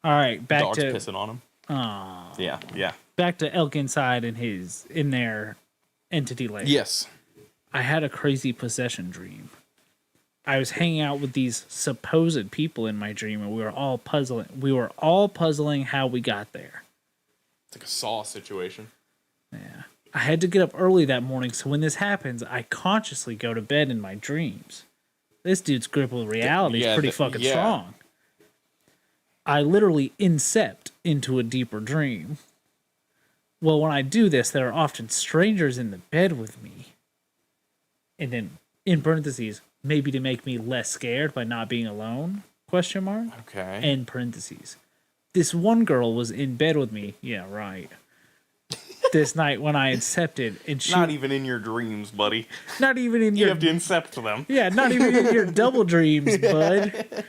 Speaker 2: All right, back
Speaker 1: Dog's
Speaker 2: to
Speaker 1: pissing on him. Yeah.
Speaker 2: Back to Elk Inside and in their entity layer.
Speaker 1: Yes.
Speaker 2: I had a crazy possession dream. I was hanging out with these supposed people in my dream, and we were all puzzling how we got there.
Speaker 1: It's like a Saw situation.
Speaker 2: Yeah. I had to get up early that morning, so when this happens, I consciously go to bed in my dreams. This dude's grip with reality is pretty fucking strong. I literally incept into a deeper dream. Well, when I do this, there are often strangers in the bed with me. And then, in parentheses, maybe to make me less scared by not being alone, ?
Speaker 1: Okay.
Speaker 2: End parentheses. This one girl was in bed with me. Yeah, right. This night when I incepted, and she...
Speaker 1: Not even in your dreams, buddy.
Speaker 2: Not even in your...
Speaker 1: You have to incept them.
Speaker 2: Yeah, not even in your double dreams, bud.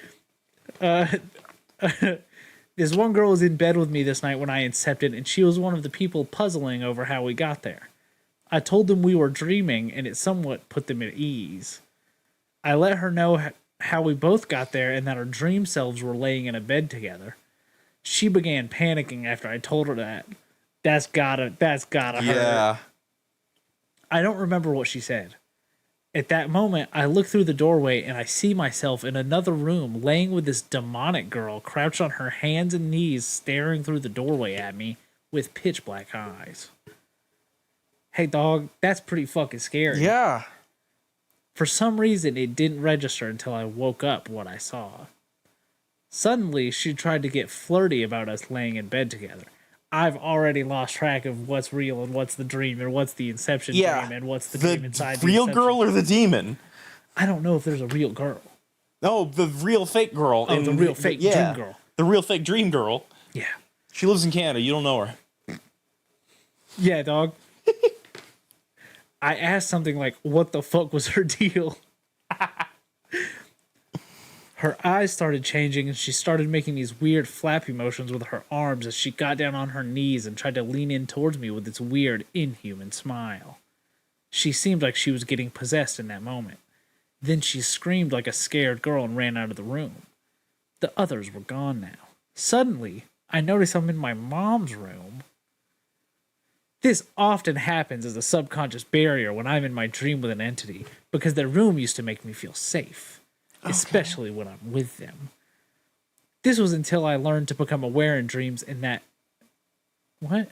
Speaker 2: This one girl was in bed with me this night when I incepted, and she was one of the people puzzling over how we got there. I told them we were dreaming, and it somewhat put them at ease. I let her know how we both got there and that our dream selves were laying in a bed together. She began panicking after I told her that. That's gotta hurt.
Speaker 1: Yeah.
Speaker 2: I don't remember what she said. At that moment, I look through the doorway and I see myself in another room laying with this demonic girl crouched on her hands and knees staring through the doorway at me with pitch black eyes. Hey, dog, that's pretty fucking scary.
Speaker 1: Yeah.
Speaker 2: For some reason, it didn't register until I woke up what I saw. Suddenly, she tried to get flirty about us laying in bed together. I've already lost track of what's real and what's the dream and what's the inception dream and what's the dream inside the
Speaker 1: real
Speaker 2: inception.
Speaker 1: girl or the demon?
Speaker 2: I don't know if there's a real girl.
Speaker 1: No, the real fake girl.
Speaker 2: Oh, the real fake dream girl.
Speaker 1: The real fake dream girl.
Speaker 2: Yeah.
Speaker 1: She lives in Canada. You don't know her.
Speaker 2: Yeah, dog. I asked something like, what the fuck was her deal? Her eyes started changing and she started making these weird flappy motions with her arms as she got down on her knees and tried to lean in towards me with this weird, inhuman smile. She seemed like she was getting possessed in that moment. Then she screamed like a scared girl and ran out of the room. The others were gone now. Suddenly, I noticed I'm in my mom's room. This often happens as a subconscious barrier when I'm in my dream with an entity, because their room used to make me feel safe, especially when I'm with them. This was until I learned to become aware in dreams in that... What?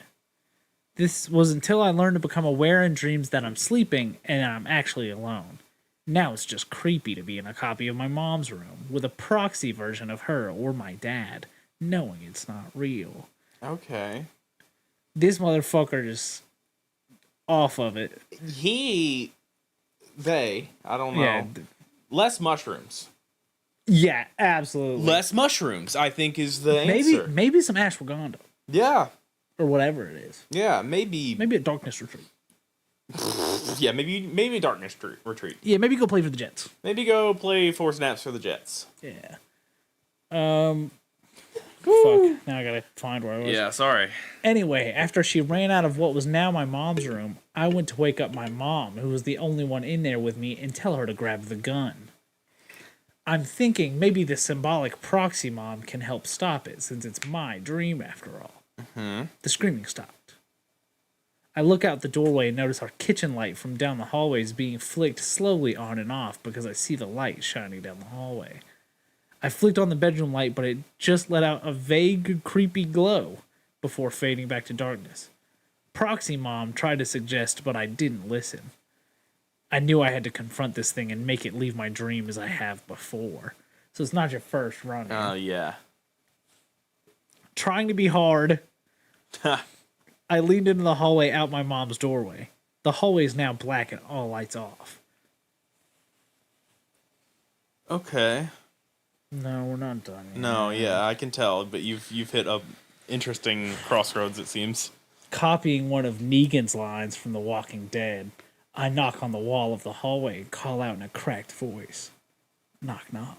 Speaker 2: This was until I learned to become aware in dreams that I'm sleeping and I'm actually alone. Now it's just creepy to be in a copy of my mom's room with a proxy version of her or my dad, knowing it's not real.
Speaker 1: Okay.
Speaker 2: This motherfucker just off of it.
Speaker 1: I don't know.
Speaker 2: Yeah,
Speaker 1: Less mushrooms.
Speaker 2: yeah, absolutely.
Speaker 1: Less mushrooms, I think, is the answer.
Speaker 2: Maybe some ashwagandha
Speaker 1: Yeah.
Speaker 2: or whatever it is.
Speaker 1: Yeah, maybe.
Speaker 2: Maybe a darkness retreat.
Speaker 1: Yeah, maybe darkness retreat.
Speaker 2: Yeah, maybe go play for the Jets.
Speaker 1: Maybe go play 4 snaps for the Jets.
Speaker 2: Yeah. Fuck. Now I gotta find where I was.
Speaker 1: Yeah, sorry.
Speaker 2: Anyway, after she ran out of what was now my mom's room, I went to wake up my mom, who was the only one in there with me, and tell her to grab the gun. I'm thinking maybe the symbolic proxy mom can help stop it, since it's my dream after all. Mm-hmm. The screaming stopped. I look out the doorway and notice our kitchen light from down the hallway is being flicked slowly on and off because I see the light shining down the hallway. I flicked on the bedroom light, but it just let out a vague, creepy glow before fading back to darkness. Proxy Mom tried to suggest, but I didn't listen. I knew I had to confront this thing and make it leave my dream as I have before. So it's not your first run.
Speaker 1: Oh, yeah.
Speaker 2: Trying to be hard, I leaned into the hallway out my mom's doorway. The hallway is now black and all lights off.
Speaker 1: Okay.
Speaker 2: No, we're not done yet.
Speaker 1: No, yeah, I can tell, but you've hit a interesting crossroads, it seems.
Speaker 2: Copying one of Negan's lines from The Walking Dead, I knock on the wall of the hallway and call out in a cracked voice. Knock, knock.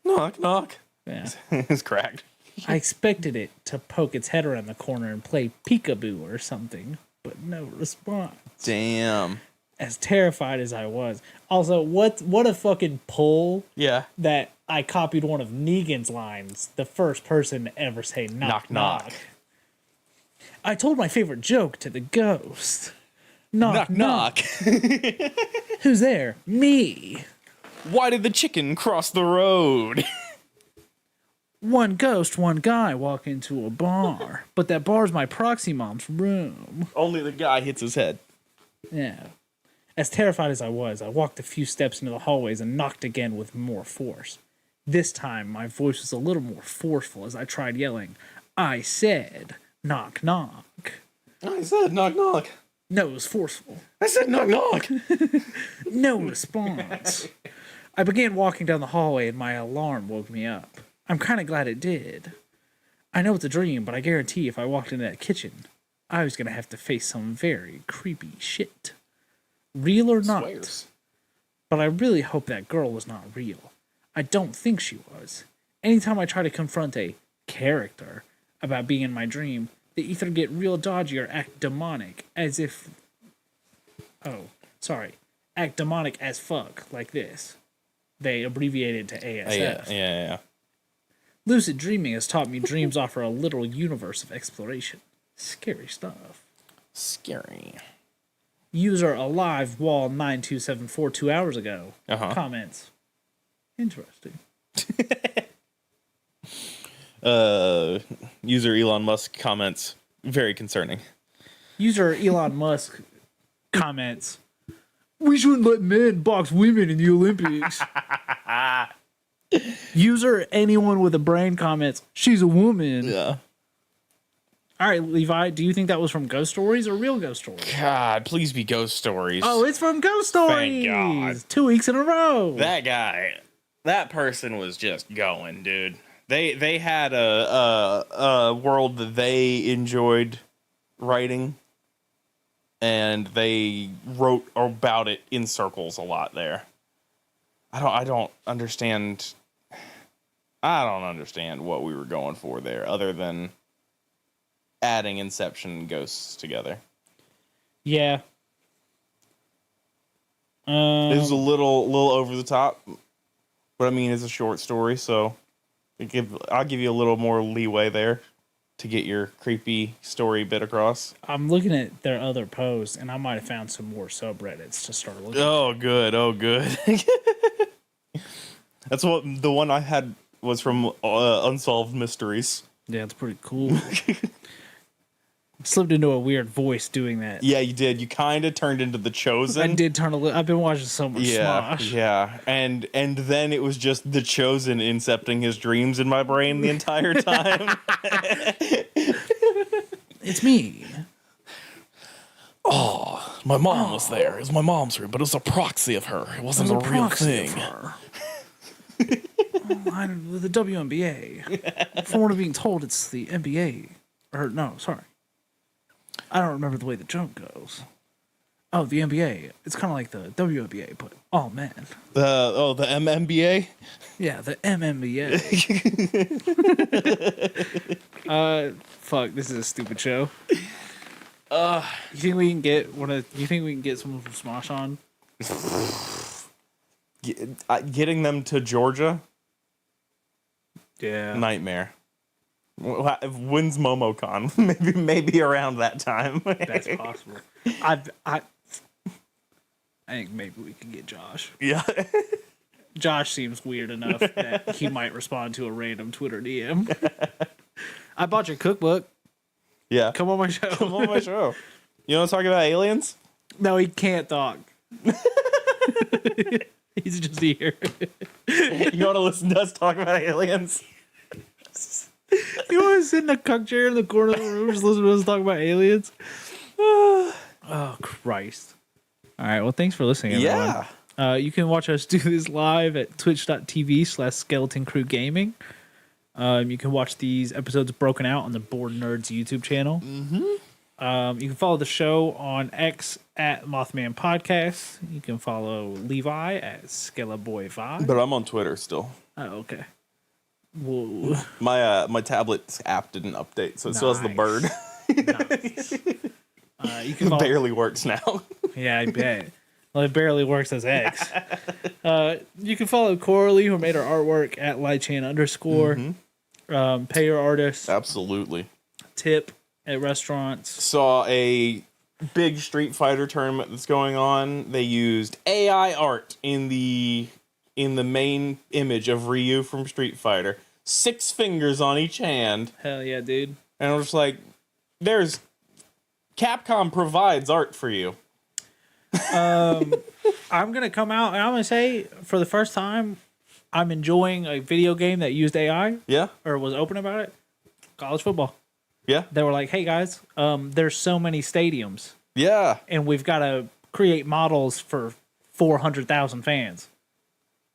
Speaker 1: Knock, knock.
Speaker 2: Yeah.
Speaker 1: It's cracked.
Speaker 2: I expected it to poke its head around the corner and play peekaboo or something, but no response.
Speaker 1: Damn.
Speaker 2: As terrified as I was. Also, what a fucking pull.
Speaker 1: Yeah.
Speaker 2: That I copied one of Negan's lines, the first person to ever say knock, knock. I told my favorite joke to the ghost. Knock, knock. Who's there? Me.
Speaker 1: Why did the chicken cross the road?
Speaker 2: One ghost, one guy walk into a bar, but that bar's my proxy mom's room.
Speaker 1: Only the guy hits his head.
Speaker 2: Yeah. As terrified as I was, I walked a few steps into the hallways and knocked again with more force. This time, my voice was a little more forceful as I tried yelling, I said, knock, knock.
Speaker 1: I said knock, knock.
Speaker 2: No, it was forceful.
Speaker 1: I said knock, knock.
Speaker 2: No response. I began walking down the hallway and my alarm woke me up. I'm kind of glad it did. I know it's a dream, but I guarantee if I walked into that kitchen, I was going to have to face some very creepy shit. Real or not.
Speaker 1: Swears.
Speaker 2: But I really hope that girl was not real. I don't think she was. Anytime I try to confront a character about being in my dream, they either get real dodgy or act demonic, as if... Oh, sorry. Act demonic as fuck, like this. They abbreviated to ASF.
Speaker 1: Yeah.
Speaker 2: Lucid dreaming has taught me dreams offer a literal universe of exploration. Scary stuff.
Speaker 1: Scary.
Speaker 2: User alive wall 92742 2 hours ago comments. Interesting.
Speaker 1: User Elon Musk comments. Very concerning.
Speaker 2: User Elon Musk comments. We shouldn't let men box women in the Olympics. User anyone with a brain comments. She's a woman.
Speaker 1: Yeah.
Speaker 2: All right, Levi, do you think that was from Ghost Stories or real Ghost Stories?
Speaker 1: God, please be Ghost Stories.
Speaker 2: Oh, it's from Ghost Stories.
Speaker 1: Thank God.
Speaker 2: 2 weeks in a row.
Speaker 1: That guy, that person was just going, dude. They had a world that they enjoyed writing, and they wrote about it in circles a lot there. I don't understand. I don't understand what we were going for there, other than adding Inception and Ghosts together.
Speaker 2: Yeah.
Speaker 1: It was a little over the top, but I mean, it's a short story, so I'll give you a little more leeway there to get your creepy story bit across.
Speaker 2: I'm looking at their other posts, and I might have found some more subreddits to start looking.
Speaker 1: Oh, good. Oh, good. That's what the one I had was from Unsolved Mysteries.
Speaker 2: Yeah, it's pretty cool. Slipped into a weird voice doing that.
Speaker 1: Yeah, you did. You kind of turned into the Chosen.
Speaker 2: I did turn a little. I've been watching so much Smosh.
Speaker 1: Yeah, and then it was just the Chosen incepting his dreams in my brain the entire time.
Speaker 2: It's me.
Speaker 1: Oh, my mom was there. It was my mom's room, but it was a proxy of her. It wasn't a real thing.
Speaker 2: I'm the WNBA. From what I'm being told, it's the NBA. Or no, sorry. I don't remember the way the joke goes. Oh, the NBA. It's kind of like the WNBA, but oh man.
Speaker 1: The MMBA?
Speaker 2: Yeah, the MMBA. Fuck, this is a stupid show. You think we can get you think we can get someone from Smosh on?
Speaker 1: Getting them to Georgia?
Speaker 2: Yeah.
Speaker 1: Nightmare. When's MomoCon? maybe around that time.
Speaker 2: That's possible. I think maybe we could get Josh.
Speaker 1: Yeah.
Speaker 2: Josh seems weird enough that he might respond to a random Twitter DM. I bought your cookbook.
Speaker 1: Yeah.
Speaker 2: Come on my show.
Speaker 1: Come on my show. You want to talk about aliens?
Speaker 2: No, he can't talk. He's just here.
Speaker 1: You want to listen to us talk about aliens?
Speaker 2: You want to sit in a cuck chair in the corner of the room just listen to us talk about aliens? Oh, Christ. All right, well, thanks for listening, everyone.
Speaker 1: Yeah.
Speaker 2: You can watch us do this live at twitch.tv/Skeleton Crew Gaming. You can watch these episodes broken out on the Bored Nerds YouTube channel. Mm-hmm. You can follow the show on X at Mothman Podcast. You can follow Levi at SkeleBoy5.
Speaker 1: But I'm on Twitter still.
Speaker 2: Oh, okay. Whoa.
Speaker 1: My tablet's app didn't update, so it still has the bird.
Speaker 2: Nice. You can
Speaker 1: It barely works now.
Speaker 2: Yeah, I bet. Well, it barely works as X. You can follow Coralie, who made our artwork, at Lychan_. Pay your artists.
Speaker 1: Absolutely.
Speaker 2: Tip at restaurants.
Speaker 1: Saw a big Street Fighter tournament that's going on. They used AI art in the main image of Ryu from Street Fighter. 6 fingers on each hand.
Speaker 2: Hell yeah, dude.
Speaker 1: And I was just like, Capcom provides art for you.
Speaker 2: I'm going to come out and I'm going to say, for the first time, I'm enjoying a video game that used AI.
Speaker 1: Yeah.
Speaker 2: Or was open about it. College football.
Speaker 1: Yeah.
Speaker 2: They were like, hey guys, there's so many stadiums.
Speaker 1: Yeah.
Speaker 2: And we've got to create models for 400,000 fans.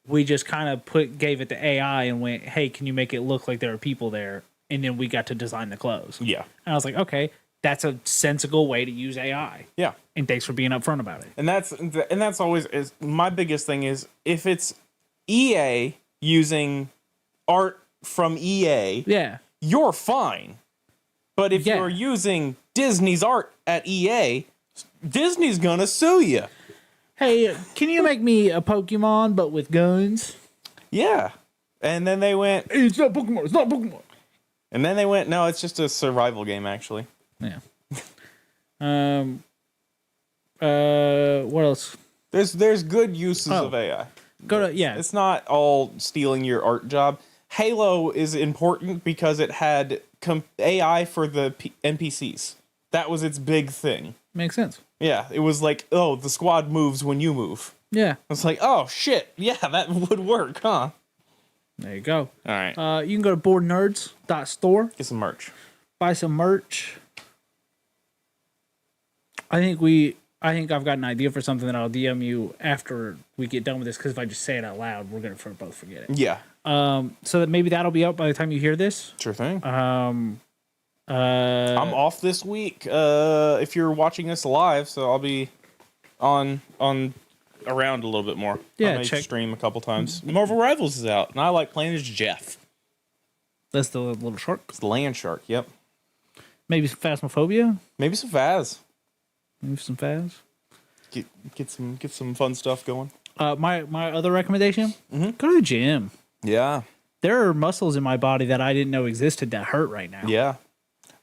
Speaker 2: We just kind of gave it to AI and went, hey, can you make it look like there are people there? And then we got to design the clothes.
Speaker 1: Yeah.
Speaker 2: And I was like, okay, that's a sensible way to use AI.
Speaker 1: Yeah.
Speaker 2: And thanks for being upfront about it.
Speaker 1: And that's always my biggest thing is if it's EA using art from EA,
Speaker 2: Yeah.
Speaker 1: you're fine. But if you're using Disney's art at EA, Disney's gonna sue you.
Speaker 2: Hey, can you make me a Pokemon but with guns?
Speaker 1: Yeah. And then they went,
Speaker 2: Hey, it's not Pokemon. It's not Pokemon.
Speaker 1: and then they went, no, it's just a survival game, actually.
Speaker 2: Yeah. What else?
Speaker 1: There's good uses of AI. It's not all stealing your art job. Halo is important because it had AI for the NPCs. That was its big thing.
Speaker 2: Makes sense.
Speaker 1: Yeah, it was like, oh, the squad moves when you move.
Speaker 2: Yeah.
Speaker 1: It's like, oh, shit. Yeah, that would work, huh?
Speaker 2: There you go.
Speaker 1: All right.
Speaker 2: You can go to boardnerds.store.
Speaker 1: Get some merch.
Speaker 2: Buy some merch. I think I've got an idea for something that I'll DM you after we get done with this, because if I just say it out loud, we're going to both forget it.
Speaker 1: Yeah.
Speaker 2: So that maybe that'll be up by the time you hear this.
Speaker 1: Sure thing. I'm off this week if you're watching this live, so I'll be on around a little bit more.
Speaker 2: Yeah,
Speaker 1: I may stream a couple times. Marvel Rivals is out, and I like playing as Jeff.
Speaker 2: That's the little shark.
Speaker 1: It's the land shark. Yep.
Speaker 2: Maybe some phasmophobia.
Speaker 1: Maybe some Faz.
Speaker 2: Maybe some phas.
Speaker 1: Get some fun stuff going.
Speaker 2: My other recommendation: go to the gym.
Speaker 1: Yeah.
Speaker 2: There are muscles in my body that I didn't know existed that hurt right now.
Speaker 1: Yeah.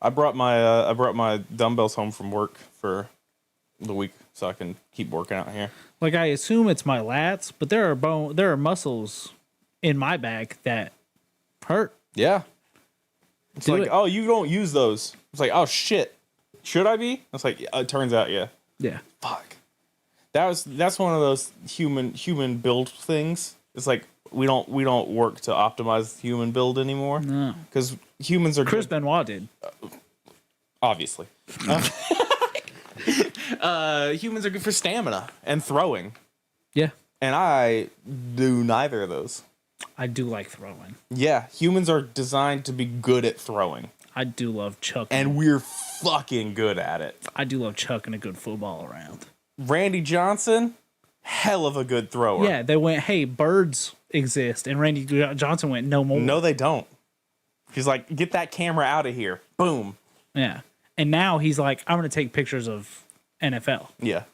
Speaker 1: I brought my dumbbells home from work for the week so I can keep working out here.
Speaker 2: Like I assume it's my lats, but there are muscles in my back that hurt.
Speaker 1: Yeah. It's
Speaker 2: Do
Speaker 1: like,
Speaker 2: it.
Speaker 1: oh, you don't use those. It's like, oh shit. Should I be? It's like, it turns out, yeah.
Speaker 2: Yeah.
Speaker 1: Fuck. That's one of those human build things. It's like we don't work to optimize human build anymore.
Speaker 2: No.
Speaker 1: Because humans are
Speaker 2: Chris
Speaker 1: good,
Speaker 2: Benoit did.
Speaker 1: obviously. Humans are good for stamina and throwing.
Speaker 2: Yeah.
Speaker 1: And I do neither of those.
Speaker 2: I do like throwing.
Speaker 1: Yeah, humans are designed to be good at throwing.
Speaker 2: I do love chucking.
Speaker 1: And we're fucking good at it.
Speaker 2: I do love chucking a good football around.
Speaker 1: Randy Johnson, hell of a good thrower.
Speaker 2: Yeah, they went, hey, birds exist. And Randy Johnson went, no more.
Speaker 1: No, they don't. He's like, get that camera out of here. Boom.
Speaker 2: Yeah. And now he's like, I'm going to take pictures of NFL.
Speaker 1: Yeah.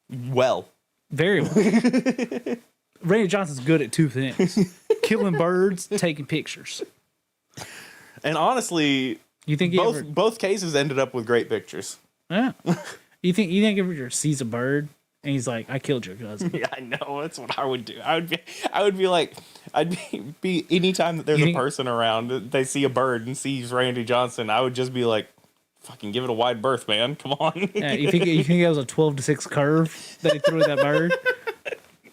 Speaker 1: Well.
Speaker 2: Very well. Randy Johnson's good at two things. Killing birds, taking pictures.
Speaker 1: And honestly,
Speaker 2: You think
Speaker 1: both cases ended up with great pictures.
Speaker 2: Yeah. You think he ever sees a bird and he's like, I killed your cousin.
Speaker 1: Yeah, I know. That's what I would do. I'd be like, anytime that there's a person around, they see a bird and sees Randy Johnson, I would just be like, fucking give it a wide berth, man. Come on.
Speaker 2: Yeah, you think it was a 12-6 curve that he threw at that bird?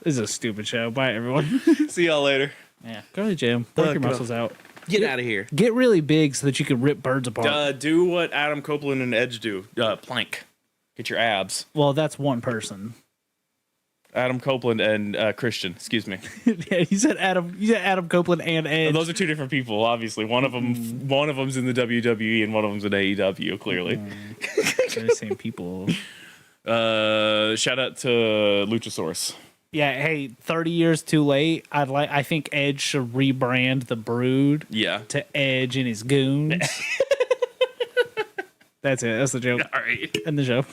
Speaker 2: This is a stupid show. Bye, everyone.
Speaker 1: See y'all later.
Speaker 2: Yeah, go to the gym. Work your muscles out.
Speaker 1: Get out of here.
Speaker 2: Get really big so that you can rip birds apart.
Speaker 1: Do what Adam Copeland and Edge do. Plank. Get your abs.
Speaker 2: Well, that's one person.
Speaker 1: Adam Copeland and Christian. Excuse me.
Speaker 2: Yeah, you said Adam Copeland and Edge.
Speaker 1: Those are two different people. Obviously, one of them's in the WWE and one of them's in AEW. Clearly,
Speaker 2: They're the same people.
Speaker 1: shout out to Luchasaurus.
Speaker 2: Yeah, hey, 30 years too late. I think Edge should rebrand the Brood.
Speaker 1: Yeah.
Speaker 2: To Edge and his goons. That's it. That's the joke.
Speaker 1: All right.
Speaker 2: End the show.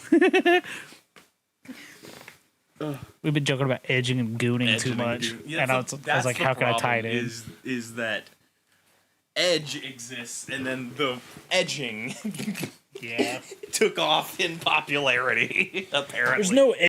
Speaker 2: We've been joking about edging and gooning too much.
Speaker 1: Yeah,
Speaker 2: and I was like, how can I tie it in?
Speaker 1: Is that Edge exists and then the edging
Speaker 2: Yeah.
Speaker 1: took off in popularity, apparently.
Speaker 2: There's no